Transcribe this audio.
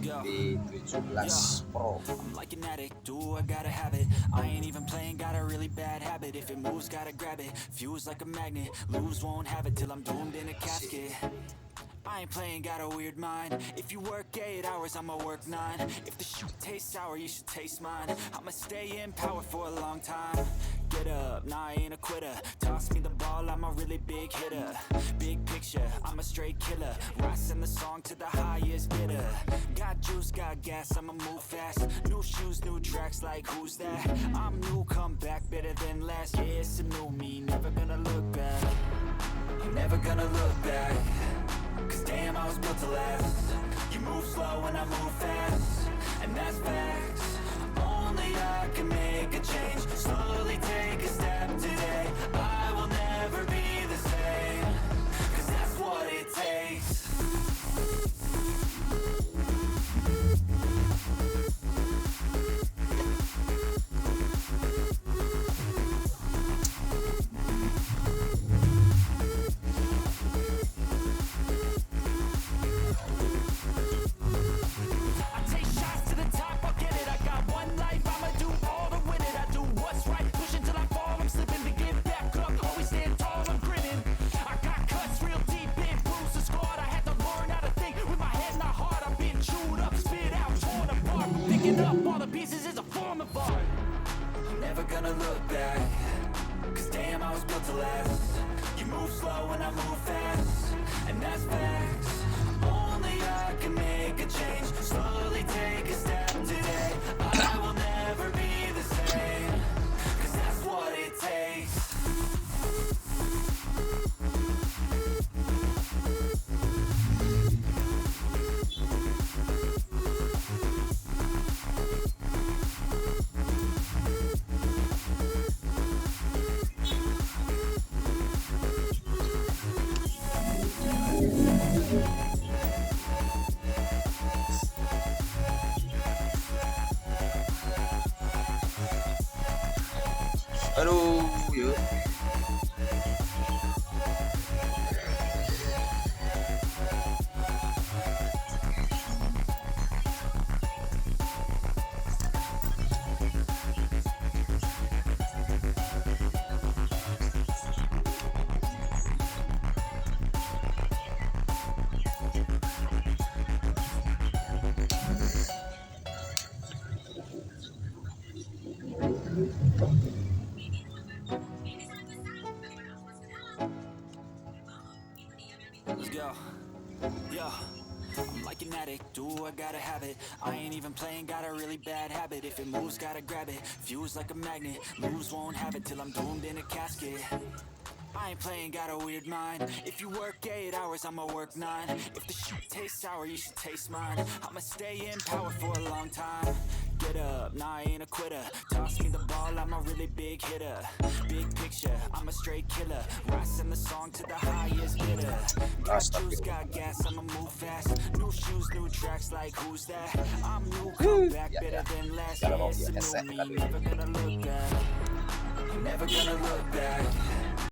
V17 Pro. I'm like an addict, do I gotta have it. I ain't even playing, got a really bad habit. If it moves, gotta grab it. Fuse like a magnet, lose, won't have it till I'm doomed in a casket. I ain't playing, got a weird mind. If you work 8 hours, I'ma work 9. If the shoot tastes sour, you should taste mine. I'ma stay in power for a long time. Get up, nah, I ain't a quitter. Toss me the ball, I'm a really big hitter. Big picture, I'm a straight killer. Rising the song to the highest bidder. Got juice, got gas, I'ma move fast. New shoes, new tracks, like who's that? I'm new, come back, better than last. Yeah, it's a new me, never gonna look back. I'm never gonna look back. Cause damn, I was built to last. You move slow and I move fast, and that's facts. Only I can make a change. Slowly take a step today. I will never be the same. Cause that's what it takes. Up all the pieces is a form of art. I'm never gonna look back. Cause damn, I was built to last. You move slow and I move fast, and that's facts. Only I can make a change. Slowly take a step today. I will never be the same. Cause that's what it takes. Aduh, yuk. Let's go. Yeah. I'm like an addict, do I gotta have it. I ain't even playing, got a really bad habit. If it moves, gotta grab it. Fuse like a magnet, lose, won't have it till I'm doomed in a casket. I ain't playing, got a weird mind. If you work 8 hours, I'ma work 9. If the shoot tastes sour, you should taste mine. I'ma stay in power for a long time. Get up, nah, I ain't a quitter. Toss me the ball, I'm a really big hitter. Big picture, I'm a straight killer. Rising the song to the highest bidder. Got juice, got gas, I'ma move fast. New shoes, new tracks, like who's that? I'm new, come back, better than last. Yeah, it's a new me, never gonna look back. I'm never gonna look back.